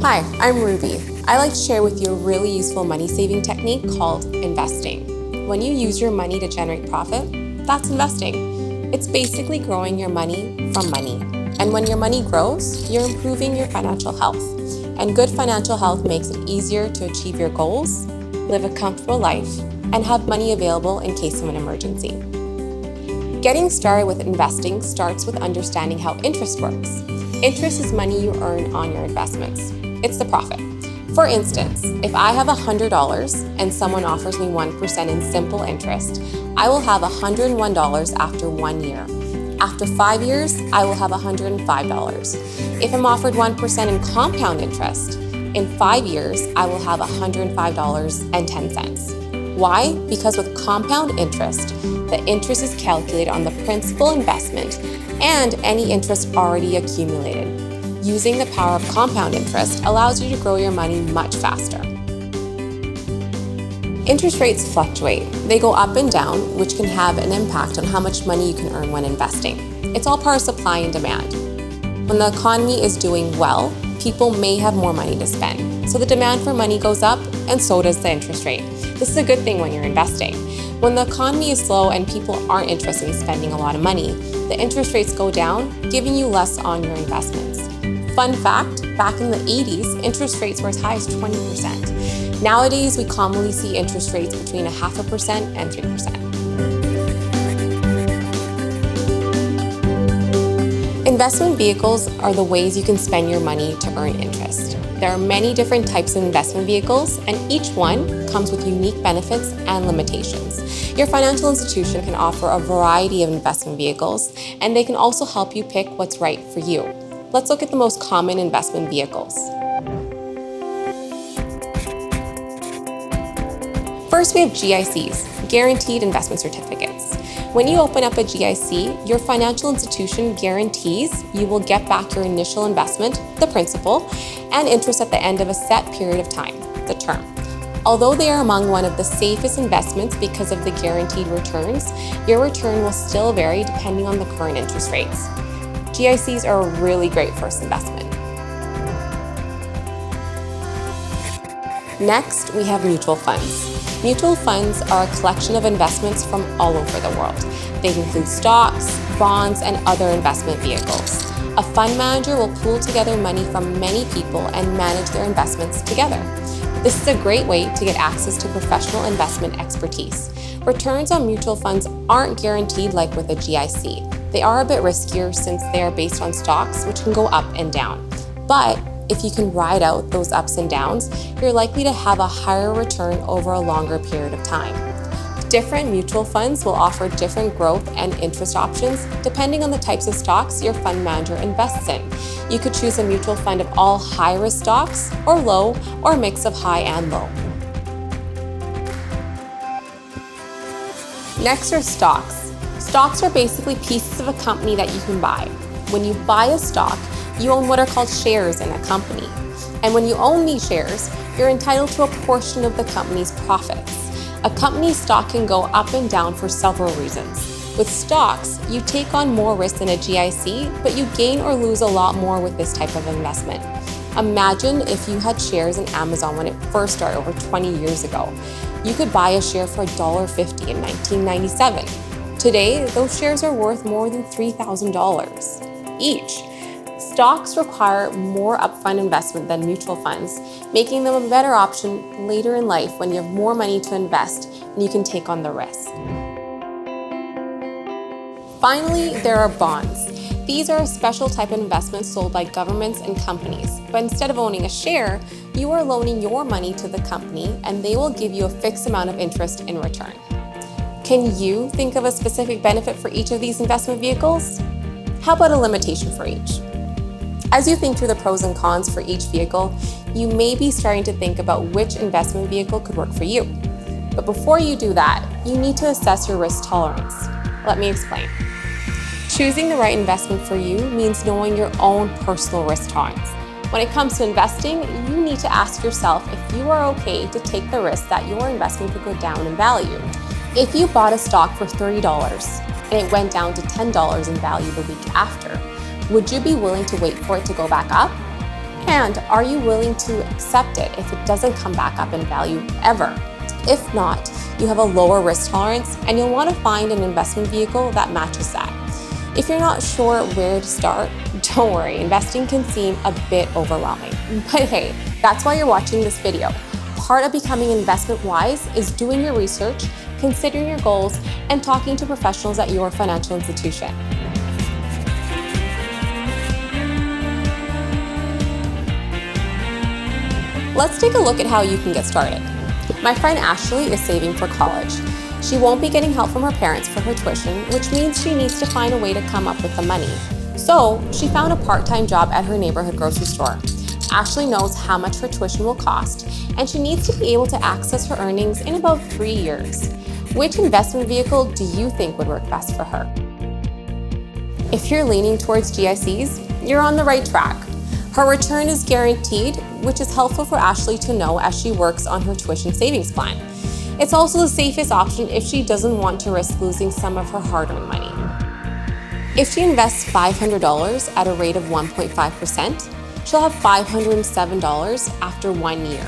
Hi, I'm Ruby. I like to share with you a really useful money saving technique called investing. When you use your money to generate profit, that's investing. It's basically growing your money from money. And when your money grows, you're improving your financial health. And good financial health makes it easier to achieve your goals, live a comfortable life, and have money available in case of an emergency. Getting started with investing starts with understanding how interest works. Interest is money you earn on your investments. It's the profit. For instance, if I have $100 and someone offers me 1% in simple interest, I will have $101 after 1 year. After 5 years, I will have $105. If I'm offered 1% in compound interest, in 5 years, I will have $105.10. Why? Because with compound interest, the interest is calculated on the principal investment and any interest already accumulated. Using the power of compound interest allows you to grow your money much faster. Interest rates fluctuate. They go up and down, which can have an impact on how much money you can earn when investing. It's all part of supply and demand. When the economy is doing well, people may have more money to spend. So the demand for money goes up, and so does the interest rate. This is a good thing when you're investing. When the economy is slow and people aren't interested in spending a lot of money, the interest rates go down, giving you less on your investments. Fun fact, back in the 80s, interest rates were as high as 20%. Nowadays, we commonly see interest rates between 0.5% and 3%. Investment vehicles are the ways you can spend your money to earn interest. There are many different types of investment vehicles, and each one comes with unique benefits and limitations. Your financial institution can offer a variety of investment vehicles, and they can also help you pick what's right for you. Let's look at the most common investment vehicles. First, we have GICs, Guaranteed Investment Certificates. When you open up a GIC, your financial institution guarantees you will get back your initial investment, the principal, and interest at the end of a set period of time, the term. Although they are among one of the safest investments because of the guaranteed returns, your return will still vary depending on the current interest rates. GICs are a really great first investment. Next, we have mutual funds. Mutual funds are a collection of investments from all over the world. They include stocks, bonds, and other investment vehicles. A fund manager will pool together money from many people and manage their investments together. This is a great way to get access to professional investment expertise. Returns on mutual funds aren't guaranteed like with a GIC. They are a bit riskier since they are based on stocks, which can go up and down. But if you can ride out those ups and downs, you're likely to have a higher return over a longer period of time. Different mutual funds will offer different growth and interest options depending on the types of stocks your fund manager invests in. You could choose a mutual fund of all high-risk stocks or low, or a mix of high and low. Next are stocks. Stocks are basically pieces of a company that you can buy. When you buy a stock, you own what are called shares in a company. And when you own these shares, you're entitled to a portion of the company's profits. A company's stock can go up and down for several reasons. With stocks, you take on more risk than a GIC, but you gain or lose a lot more with this type of investment. Imagine if you had shares in Amazon when it first started over 20 years ago. You could buy a share for $1.50 in 1997. Today, those shares are worth more than $3,000 each. Stocks require more upfront investment than mutual funds, making them a better option later in life when you have more money to invest and you can take on the risk. Finally, there are bonds. These are a special type of investment sold by governments and companies, but instead of owning a share, you are loaning your money to the company and they will give you a fixed amount of interest in return. Can you think of a specific benefit for each of these investment vehicles? How about a limitation for each? As you think through the pros and cons for each vehicle, you may be starting to think about which investment vehicle could work for you. But before you do that, you need to assess your risk tolerance. Let me explain. Choosing the right investment for you means knowing your own personal risk tolerance. When it comes to investing, you need to ask yourself if you are okay to take the risk that your investment could go down in value. If you bought a stock for $30 and it went down to $10 in value the week after, would you be willing to wait for it to go back up? And are you willing to accept it if it doesn't come back up in value ever? If not, you have a lower risk tolerance and you'll want to find an investment vehicle that matches that. If you're not sure where to start, don't worry, investing can seem a bit overwhelming. But hey, that's why you're watching this video. Part of becoming investment wise is doing your research, considering your goals, and talking to professionals at your financial institution. Let's take a look at how you can get started. My friend Ashley is saving for college. She won't be getting help from her parents for her tuition, which means she needs to find a way to come up with the money. So she found a part-time job at her neighborhood grocery store. Ashley knows how much her tuition will cost, and she needs to be able to access her earnings in about 3 years. Which investment vehicle do you think would work best for her? If you're leaning towards GICs, you're on the right track. Her return is guaranteed, which is helpful for Ashley to know as she works on her tuition savings plan. It's also the safest option if she doesn't want to risk losing some of her hard-earned money. If she invests $500 at a rate of 1.5%, she'll have $507 after 1 year.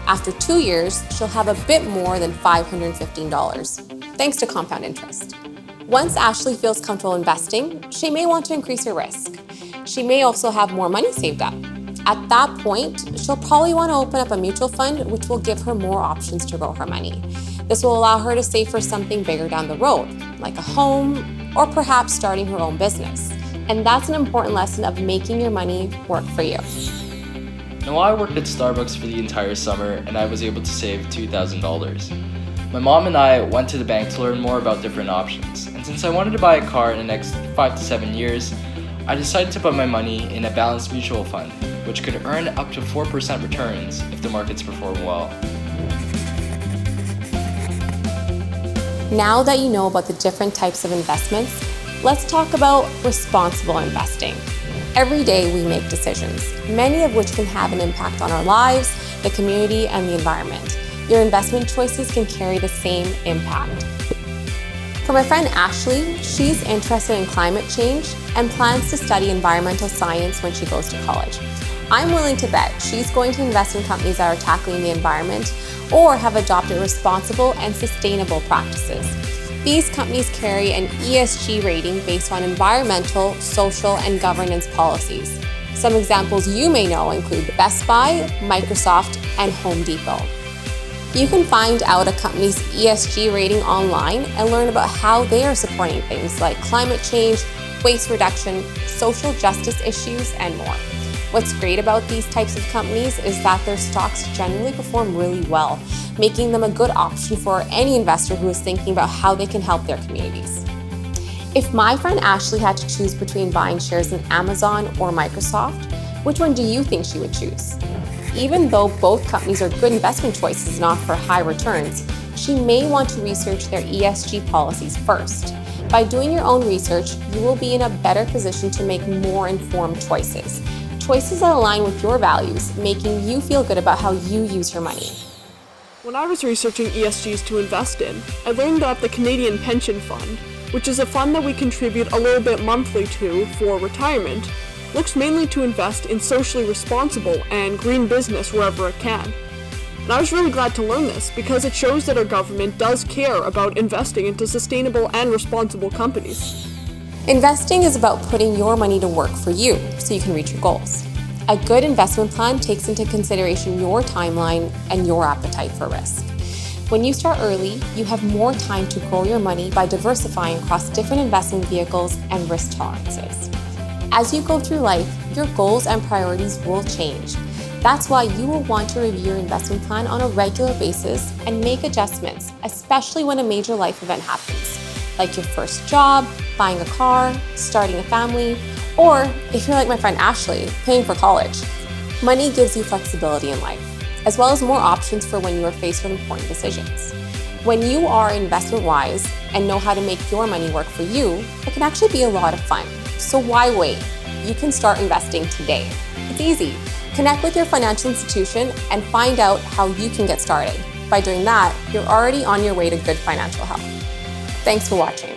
After 2 years, she'll have a bit more than $515, thanks to compound interest. Once Ashley feels comfortable investing, she may want to increase her risk. She may also have more money saved up. At that point, she'll probably want to open up a mutual fund, which will give her more options to grow her money. This will allow her to save for something bigger down the road, like a home or perhaps starting her own business. And that's an important lesson of making your money work for you. Now, I worked at Starbucks for the entire summer and I was able to save $2,000. My mom and I went to the bank to learn more about different options. And since I wanted to buy a car in the next 5 to 7 years, I decided to put my money in a balanced mutual fund, which could earn up to 4% returns if the markets perform well. Now that you know about the different types of investments, let's talk about responsible investing. Every day we make decisions, many of which can have an impact on our lives, the community, and the environment. Your investment choices can carry the same impact. For my friend Ashley, she's interested in climate change and plans to study environmental science when she goes to college. I'm willing to bet she's going to invest in companies that are tackling the environment or have adopted responsible and sustainable practices. These companies carry an ESG rating based on environmental, social, and governance policies. Some examples you may know include Best Buy, Microsoft, and Home Depot. You can find out a company's ESG rating online and learn about how they are supporting things like climate change, waste reduction, social justice issues, and more. What's great about these types of companies is that their stocks generally perform really well, making them a good option for any investor who is thinking about how they can help their communities. If my friend Ashley had to choose between buying shares in Amazon or Microsoft, which one do you think she would choose? Even though both companies are good investment choices and offer high returns, she may want to research their ESG policies first. By doing your own research, you will be in a better position to make more informed choices. Choices that align with your values, making you feel good about how you use your money. When I was researching ESGs to invest in, I learned about the Canadian Pension Fund, which is a fund that we contribute a little bit monthly to for retirement, looks mainly to invest in socially responsible and green business wherever it can. And I was really glad to learn this because it shows that our government does care about investing into sustainable and responsible companies. Investing is about putting your money to work for you so you can reach your goals. A good investment plan takes into consideration your timeline and your appetite for risk. When you start early, you have more time to grow your money by diversifying across different investment vehicles and risk tolerances. As you go through life, your goals and priorities will change. That's why you will want to review your investment plan on a regular basis and make adjustments, especially when a major life event happens, like your first job, buying a car, starting a family, or if you're like my friend Ashley, paying for college. Money gives you flexibility in life, as well as more options for when you are faced with important decisions. When you are investment wise and know how to make your money work for you, it can actually be a lot of fun. So why wait? You can start investing today. It's easy. Connect with your financial institution and find out how you can get started. By doing that, you're already on your way to good financial health. Thanks for watching.